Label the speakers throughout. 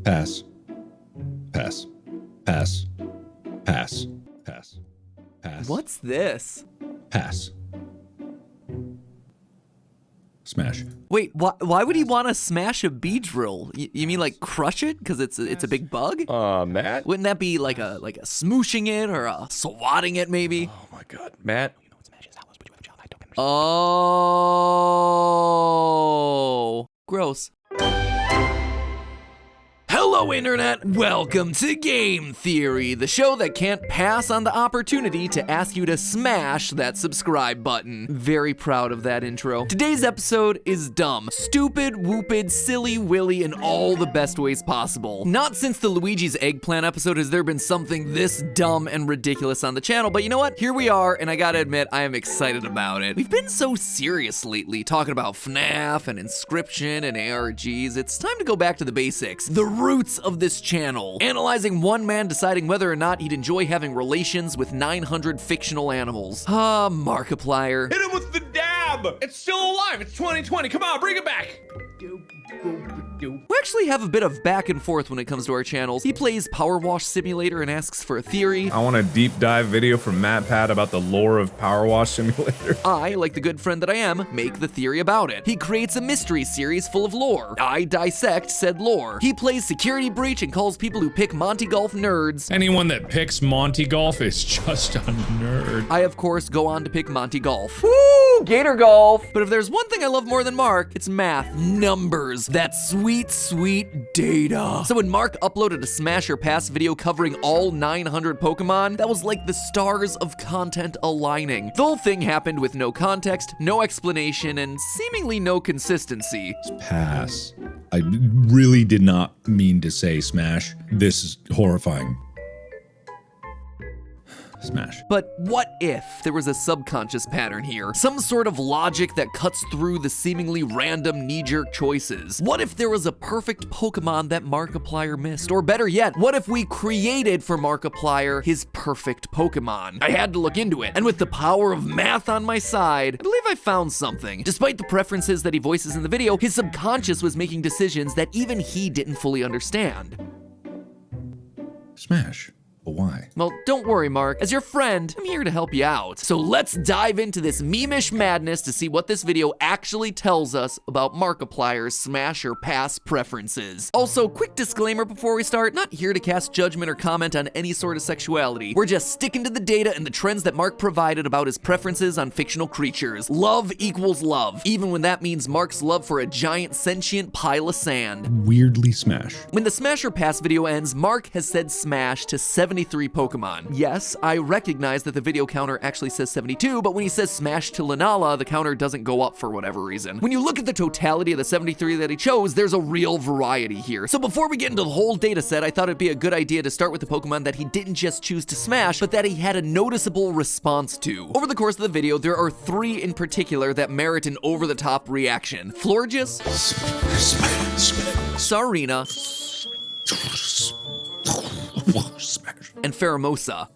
Speaker 1: Pass. Pass. Pass. Pass. Pass. Pass.
Speaker 2: What's this?
Speaker 1: Pass. Smash.
Speaker 2: Wait, why would he want to smash a Beedrill? You mean like crush it because it's a big bug?
Speaker 3: Matt?
Speaker 2: Wouldn't that be like a smooshing it or a swatting it maybe?
Speaker 3: Oh my God, Matt. You know what Smash is? How else would you have a child? I don't understand.
Speaker 2: Oh, gross. Hello, Internet! Welcome to Game Theory, the show that can't pass on the opportunity to ask you to smash that subscribe button. Very proud of that intro. Today's episode is dumb. Stupid, whoopid, silly, willy, in all the best ways possible. Not since the Luigi's Eggplant episode has there been something this dumb and ridiculous on the channel, but you know what? Here we are, and I gotta admit, I am excited about it. We've been so serious lately, talking about FNAF and Inscription and ARGs. It's time to go back to the basics. The roots of this channel, analyzing one man deciding whether or not he'd enjoy having relations with 900 fictional animals. Markiplier.
Speaker 3: Hit him with the dab! It's still alive! It's 2020! Come on, bring it back!
Speaker 2: We actually have a bit of back and forth when it comes to our channels. He plays Power Wash Simulator and asks for a theory.
Speaker 4: I want a deep dive video from MatPat about the lore of Power Wash Simulator.
Speaker 2: I, like the good friend that I am, make the theory about it. He creates a mystery series full of lore. I dissect said lore. He plays Security Breach and calls people who pick Monty Golf nerds.
Speaker 4: Anyone that picks Monty Golf is just a nerd.
Speaker 2: I, of course, go on to pick Monty Golf. Woo! Gator Golf! But if there's one thing I love more than Mark, it's math. Numbers. That sweet, sweet data. So when Mark uploaded a Smash or Pass video covering all 900 Pokemon, that was like the stars of content aligning. The whole thing happened with no context, no explanation, and seemingly no consistency.
Speaker 1: Pass. I really did not mean to say smash. This is horrifying. Smash.
Speaker 2: But what if there was a subconscious pattern here? Some sort of logic that cuts through the seemingly random knee-jerk choices? What if there was a perfect Pokemon that Markiplier missed? Or better yet, what if we created for Markiplier his perfect Pokemon? I had to look into it, and with the power of math on my side, I believe I found something. Despite the preferences that he voices in the video, his subconscious was making decisions that even he didn't fully understand.
Speaker 1: Smash. But why?
Speaker 2: Well, don't worry, Mark. As your friend, I'm here to help you out. So let's dive into this meme-ish madness to see what this video actually tells us about Markiplier's Smash or Pass preferences. Also, quick disclaimer before we start, not here to cast judgment or comment on any sort of sexuality. We're just sticking to the data and the trends that Mark provided about his preferences on fictional creatures. Love equals love, even when that means Mark's love for a giant sentient pile of sand.
Speaker 1: Weirdly smash.
Speaker 2: When the Smash or Pass video ends, Mark has said smash to 73 Pokemon. Yes, I recognize that the video counter actually says 72, but when he says smash to Lunala, the counter doesn't go up for whatever reason. When you look at the totality of the 73 that he chose, there's a real variety here. So before we get into the whole data set, I thought it'd be a good idea to start with the Pokemon that he didn't just choose to smash, but that he had a noticeable response to. Over the course of the video, there are 3 in particular that merit an over-the-top reaction. Florges, Sarina, and Pheromosa.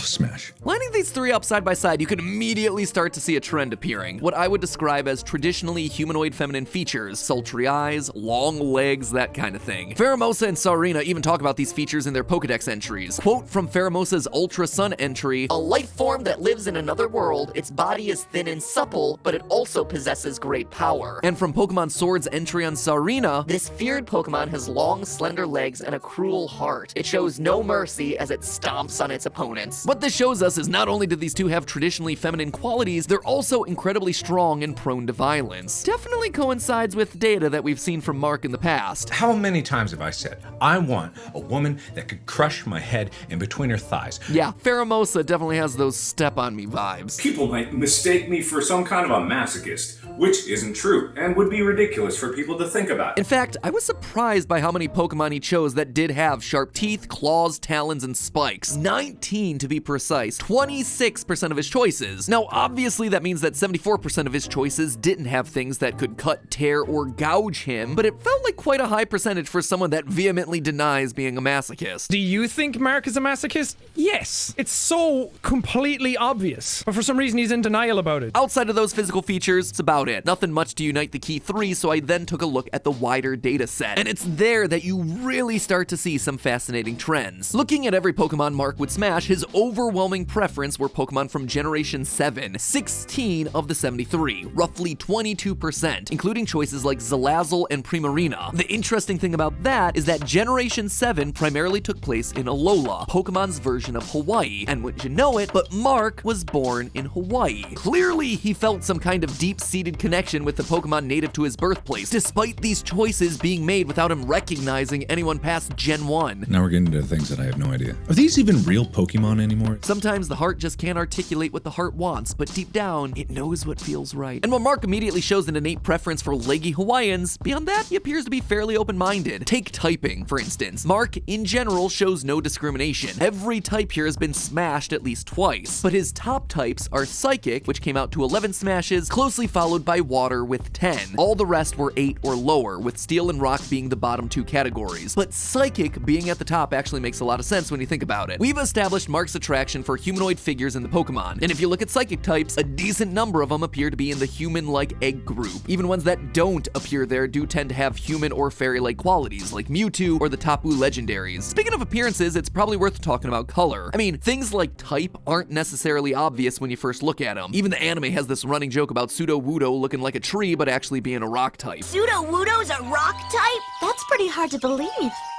Speaker 1: Smash.
Speaker 2: Lining these 3 up side by side, you can immediately start to see a trend appearing. What I would describe as traditionally humanoid feminine features. Sultry eyes, long legs, that kind of thing. Pheromosa and Sarina even talk about these features in their Pokedex entries. Quote from Pheromosa's Ultra Sun entry, "A life form that lives in another world. Its body is thin and supple, but it also possesses great power." And from Pokemon Sword's entry on Sarina, "This feared Pokemon has long, slender legs and a cruel heart. It shows no mercy as it stomps on its opponents." What this shows us is not only do these two have traditionally feminine qualities, they're also incredibly strong and prone to violence. Definitely coincides with data that we've seen from Mark in the past.
Speaker 5: How many times have I said, I want a woman that could crush my head in between her thighs?
Speaker 2: Yeah, Pheromosa definitely has those step on me vibes.
Speaker 6: People might mistake me for some kind of a masochist, which isn't true and would be ridiculous for people to think about.
Speaker 2: In fact, I was surprised by how many Pokemon he chose that did have sharp teeth, claws, talons, and spikes. 19 to be precise, 26% of his choices. Now, obviously that means that 74% of his choices didn't have things that could cut, tear, or gouge him, but it felt like quite a high percentage for someone that vehemently denies being a masochist.
Speaker 7: Do you think Mark is a masochist? Yes. It's so completely obvious, but for some reason he's in denial about it.
Speaker 2: Outside of those physical features, it's about about it. Nothing much to unite the key three, so I then took a look at the wider data set. And it's there that you really start to see some fascinating trends. Looking at every Pokemon Mark would smash, his overwhelming preference were Pokemon from Generation 7, 16 of the 73, roughly 22%, including choices like Zalazzle and Primarina. The interesting thing about that is that Generation 7 primarily took place in Alola, Pokemon's version of Hawaii, and wouldn't you know it, but Mark was born in Hawaii. Clearly, he felt some kind of deep-seated connection with the Pokemon native to his birthplace, despite these choices being made without him recognizing anyone past Gen 1.
Speaker 1: Now we're getting into things that I have no idea. Are these even real Pokemon anymore?
Speaker 2: Sometimes the heart just can't articulate what the heart wants, but deep down, it knows what feels right. And while Mark immediately shows an innate preference for leggy Hawaiians, beyond that, he appears to be fairly open-minded. Take typing, for instance. Mark, in general, shows no discrimination. Every type here has been smashed at least twice, but his top types are Psychic, which came out to 11 smashes, closely followed by Water with 10. All the rest were 8 or lower, with Steel and Rock being the bottom two categories. But Psychic being at the top actually makes a lot of sense when you think about it. We've established Mark's attraction for humanoid figures in the Pokemon, and if you look at Psychic types, a decent number of them appear to be in the human-like egg group. Even ones that don't appear there do tend to have human or fairy-like qualities, like Mewtwo or the Tapu legendaries. Speaking of appearances, it's probably worth talking about color. I mean, things like type aren't necessarily obvious when you first look at them. Even the anime has this running joke about Pseudo-Wudo looking like a tree, but actually being a rock type.
Speaker 8: Pseudo-Wudo's a rock type? That's pretty hard to believe.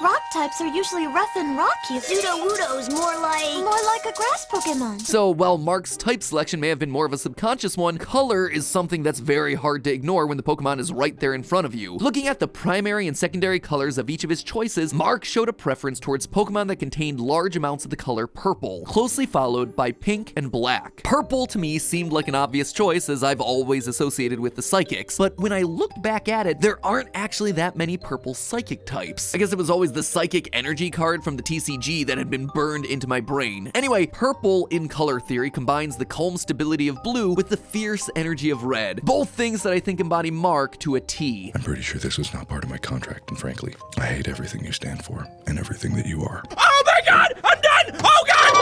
Speaker 8: Rock types are usually rough and rocky. Pseudo-Wudo's more like a grass Pokemon.
Speaker 2: So while Mark's type selection may have been more of a subconscious one, color is something that's very hard to ignore when the Pokemon is right there in front of you. Looking at the primary and secondary colors of each of his choices, Mark showed a preference towards Pokemon that contained large amounts of the color purple, closely followed by pink and black. Purple to me seemed like an obvious choice, as I've always associated with the Psychics, but when I looked back at it, there aren't actually that many purple Psychic types. I guess it was always the Psychic Energy card from the TCG that had been burned into my brain. Anyway, purple in color theory combines the calm stability of blue with the fierce energy of red, both things that I think embody Mark to a T.
Speaker 9: I'm pretty sure this was not part of my contract, and frankly, I hate everything you stand for and everything that you are.
Speaker 3: Oh my god! I'm done! Oh god!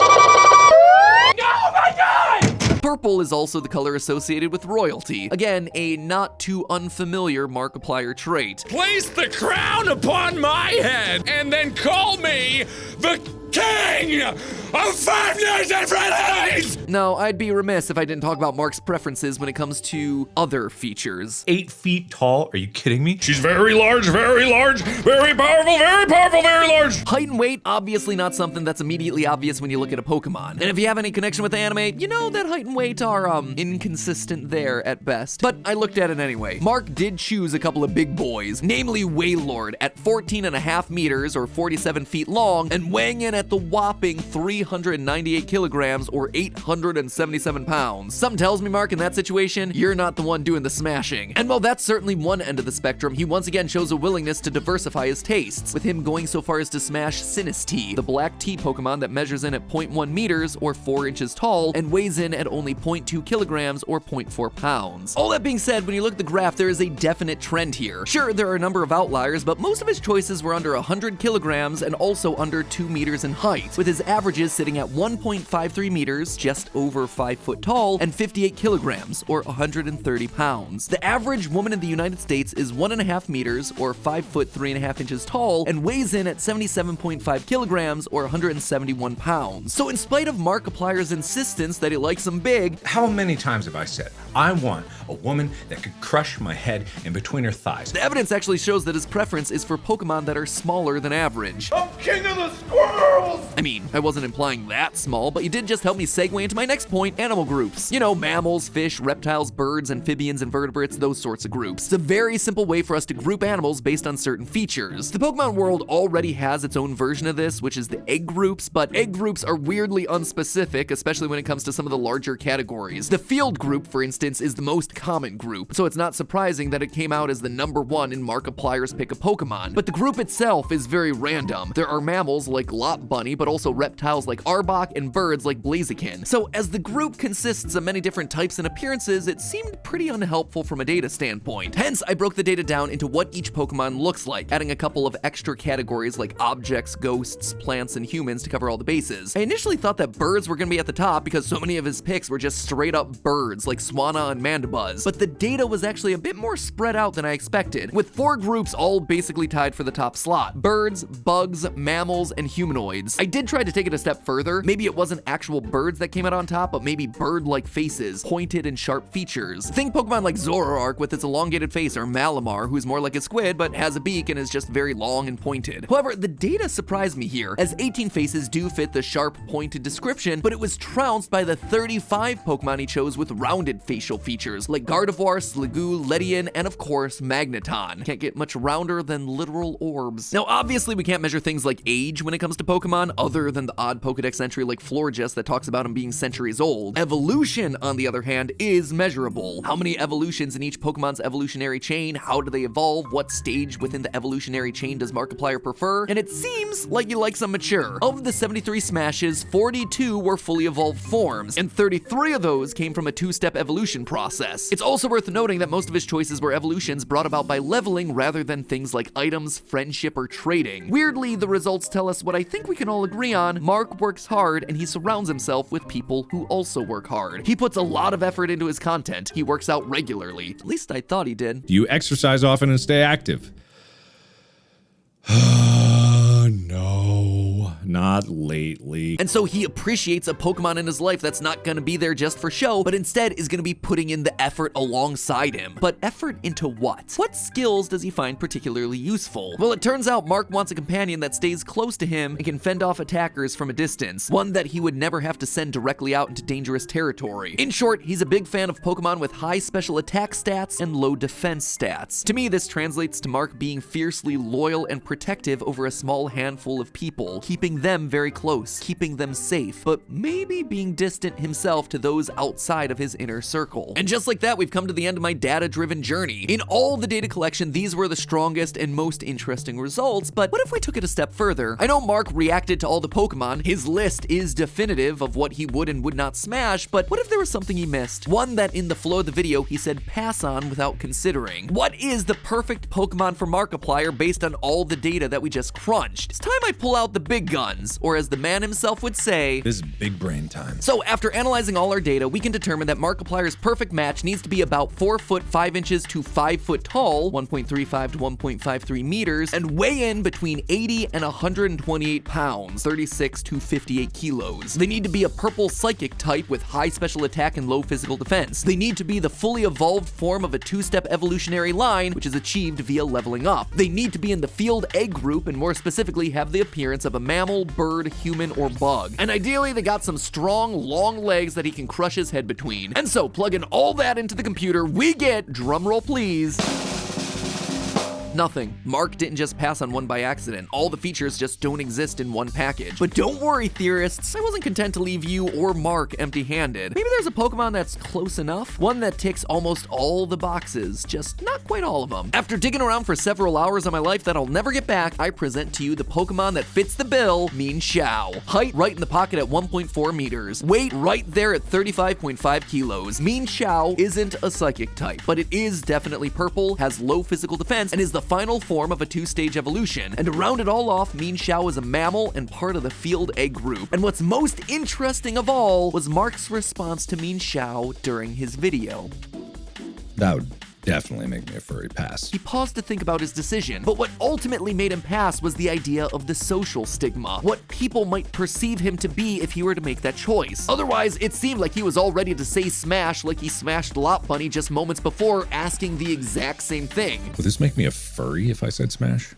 Speaker 3: Oh my god!
Speaker 2: Purple is also the color associated with royalty. Again, a not too unfamiliar Markiplier trait.
Speaker 3: Place the crown upon my head and then call me the King of 5 Nights at Freddy's!
Speaker 2: No, I'd be remiss if I didn't talk about Mark's preferences when it comes to other features.
Speaker 5: 8 feet tall? Are you kidding me?
Speaker 3: She's very large, very powerful, very large!
Speaker 2: Height and weight, obviously not something that's immediately obvious when you look at a Pokemon. And if you have any connection with the anime, you know that height and weight are, inconsistent there at best. But I looked at it anyway. Mark did choose a couple of big boys, namely Wailord at 14.5 meters or 47 feet long, and weighing in at the whopping 398 kilograms or 877 pounds. Something tells me, Mark, in that situation, you're not the one doing the smashing. And while that's certainly one end of the spectrum, he once again shows a willingness to diversify his tastes, with him going so far as to smash Sinistee, the black tea Pokemon that measures in at 0.1 meters or 4 inches tall and weighs in at only 0.2 kilograms or 0.4 pounds. All that being said, when you look at the graph, there is a definite trend here. Sure, there are a number of outliers, but most of his choices were under 100 kilograms and also under 2 meters in height, with his averages sitting at 1.53 meters, just over 5 foot tall, and 58 kilograms, or 130 pounds. The average woman in the United States is 1.5 meters, or 5 foot 3.5 inches tall, and weighs in at 77.5 kilograms, or 171 pounds. So in spite of Markiplier's insistence that he likes them big,
Speaker 5: How many times have I said, I want a woman that could crush my head in between her thighs?
Speaker 2: the evidence actually shows that his preference is for Pokemon that are smaller than average.
Speaker 3: I'm king of the squirrels!
Speaker 2: I mean, I wasn't implying that small, but you did just help me segue into my next point, animal groups. You know, mammals, fish, reptiles, birds, amphibians, invertebrates, those sorts of groups. It's a very simple way for us to group animals based on certain features. The Pokemon world already has its own version of this, which is the egg groups, but egg groups are weirdly unspecific, especially when it comes to some of the larger categories. The field group, for instance, is the most common group, so it's not surprising that it came out as the #1 in Markiplier's pick of Pokemon. But the group itself is very random. There are mammals like Lot Bunny, but also reptiles reptiles like Arbok and birds like Blaziken. So as the group consists of many different types and appearances, it seemed pretty unhelpful from a data standpoint. Hence, I broke the data down into what each Pokemon looks like, adding a couple of extra categories like objects, ghosts, plants, and humans to cover all the bases. I initially thought that birds were gonna be at the top because so many of his picks were just straight up birds like Swanna and Mandibuzz, but the data was actually a bit more spread out than I expected, with 4 groups all basically tied for the top slot: birds, bugs, mammals, and humanoids. I did try to take it a step further. Maybe it wasn't actual birds that came out on top, but maybe bird-like faces, pointed and sharp features. Think Pokemon like Zoroark with its elongated face, or Malamar, who's more like a squid but has a beak and is just very long and pointed. However, the data surprised me here, as 18 faces do fit the sharp, pointed description, but it was trounced by the 35 Pokemon he chose with rounded facial features, like Gardevoir, Sliggoo, Ledian, and of course, Magneton. Can't get much rounder than literal orbs. Now, obviously, we can't measure things like age when it comes to Pokemon, other than the odd Pokedex entry like Florges that talks about him being centuries old. Evolution, on the other hand, is measurable. How many evolutions in each Pokemon's evolutionary chain? How do they evolve? What stage within the evolutionary chain does Markiplier prefer? And it seems like he likes them mature. Of the 73 Smashes, 42 were fully evolved forms, and 33 of those came from a 2-step evolution process. It's also worth noting that most of his choices were evolutions brought about by leveling rather than things like items, friendship, or trading. Weirdly, the results tell us what I think we can all agree on: Mark works hard and he surrounds himself with people who also work hard. He puts a lot of effort into his content. He works out regularly. At least I thought he did.
Speaker 1: Do you exercise often and stay active? No, not lately.
Speaker 2: And so he appreciates a Pokemon in his life that's not gonna be there just for show, but instead is gonna be putting in the effort alongside him. But effort into what? What skills does he find particularly useful? Well, it turns out Mark wants a companion that stays close to him and can fend off attackers from a distance, one that he would never have to send directly out into dangerous territory. In short, he's a big fan of Pokemon with high special attack stats and low defense stats. To me, this translates to Mark being fiercely loyal and protective over a small handful of people, keeping them very close, keeping them safe, but maybe being distant himself to those outside of his inner circle. And just like that, we've come to the end of my data-driven journey. In all the data collection, these were the strongest and most interesting results, but what if we took it a step further? I know Mark reacted to all the Pokemon. His list is definitive of what he would and would not smash, but what if there was something he missed? One that in the flow of the video, he said pass on without considering. What is the perfect Pokemon for Markiplier based on all the data that we just crunched? It's time I pull out the big guns, or as the man himself would say,
Speaker 4: This is big brain time.
Speaker 2: So after analyzing all our data, we can determine that Markiplier's perfect match needs to be about 4 foot 5 inches to 5 foot tall, 1.35 to 1.53 meters, and weigh in between 80 and 128 pounds, 36 to 58 kilos. They need to be a purple psychic type with high special attack and low physical defense. They need to be the fully evolved form of a 2-step evolutionary line, which is achieved via leveling up. They need to be in the field egg group, and more specifically have the appearance of a mammal, bird, human, or bug. And ideally, they got some strong, long legs that he can crush his head between. And so, plugging all that into the computer, we get, drumroll please, nothing. Mark didn't just pass on one by accident. All the features just don't exist in one package. But don't worry, theorists. I wasn't content to leave you or Mark empty-handed. Maybe there's a Pokemon that's close enough. One that ticks almost all the boxes, just not quite all of them. After digging around for several hours of my life that I'll never get back, I present to you the Pokemon that fits the bill, Mienshao. Height right in the pocket at 1.4 meters. Weight right there at 35.5 kilos. Mienshao isn't a psychic type, but it is definitely purple, has low physical defense, and is the final form of a 2-stage evolution. And to round it all off, Mienshao is a mammal and part of the field egg group. And what's most interesting of all was Mark's response to Mienshao during his video.
Speaker 1: That would definitely make me a furry pass.
Speaker 2: He paused to think about his decision, but what ultimately made him pass was the idea of the social stigma, what people might perceive him to be if he were to make that choice. Otherwise, it seemed like he was all ready to say smash like he smashed Lot Bunny just moments before, asking the exact same thing.
Speaker 1: Would this make me a furry if I said smash?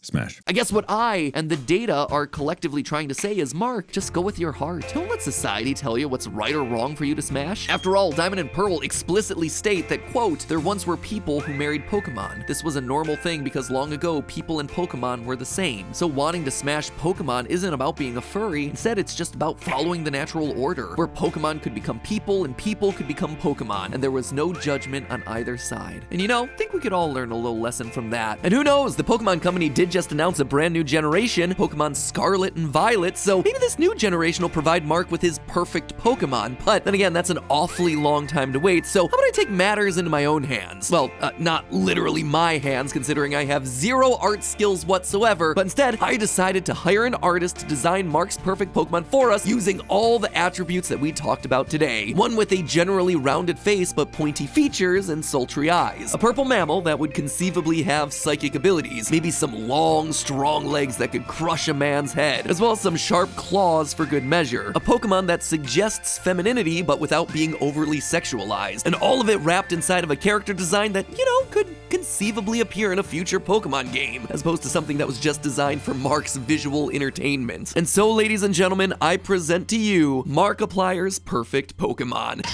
Speaker 1: Smash.
Speaker 2: I guess what I and the data are collectively trying to say is, Mark, just go with your heart. Don't let society tell you what's right or wrong for you to smash. After all, Diamond and Pearl explicitly state that, quote, there once were people who married Pokemon. This was a normal thing because long ago, people and Pokemon were the same. So wanting to smash Pokemon isn't about being a furry. Instead, it's just about following the natural order, where Pokemon could become people and people could become Pokemon, and there was no judgment on either side. And you know, I think we could all learn a little lesson from that. And who knows, the Pokemon Company did did just announce a brand new generation, Pokemon Scarlet and Violet, so maybe this new generation will provide Mark with his perfect Pokemon. But then again, that's an awfully long time to wait, so how about I take matters into my own hands? Well, not literally my hands, considering I have zero art skills whatsoever, but instead, I decided to hire an artist to design Mark's perfect Pokemon for us using all the attributes that we talked about today. One with a generally rounded face but pointy features and sultry eyes. A purple mammal that would conceivably have psychic abilities, maybe some long, strong legs that could crush a man's head, as well as some sharp claws for good measure. A Pokemon that suggests femininity but without being overly sexualized, and all of it wrapped inside of a character design that, you know, could conceivably appear in a future Pokemon game, as opposed to something that was just designed for Mark's visual entertainment. And so, ladies and gentlemen, I present to you Markiplier's perfect Pokemon.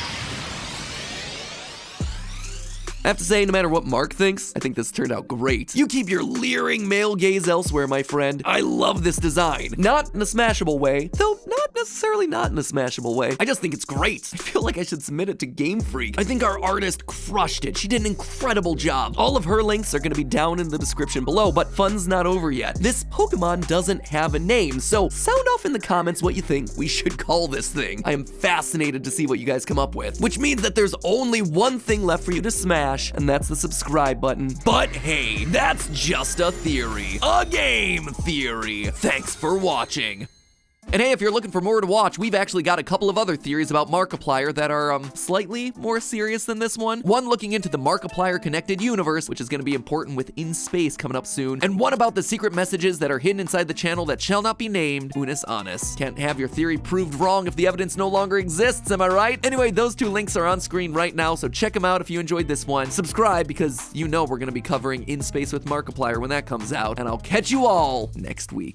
Speaker 2: I have to say, no matter what Mark thinks, I think this turned out great. You keep your leering male gaze elsewhere, my friend. I love this design. Not in a smashable way, though not necessarily not in a smashable way. I just think it's great. I feel like I should submit it to Game Freak. I think our artist crushed it. She did an incredible job. All of her links are gonna be down in the description below, but fun's not over yet. This Pokemon doesn't have a name, so sound off in the comments what you think we should call this thing. I am fascinated to see what you guys come up with, which means that there's only one thing left for you to smash, and that's the subscribe button. But hey, that's just a theory. A game theory. Thanks for watching. And hey, if you're looking for more to watch, we've actually got a couple of other theories about Markiplier that are slightly more serious than this one. One looking into the Markiplier connected universe, which is going to be important with In Space coming up soon. And one about the secret messages that are hidden inside the channel that shall not be named. Unis Honest. Can't have your theory proved wrong if the evidence no longer exists, am I right? Anyway, those two links are on screen right now, so check them out if you enjoyed this one. Subscribe because you know we're going to be covering In Space with Markiplier when that comes out. And I'll catch you all next week.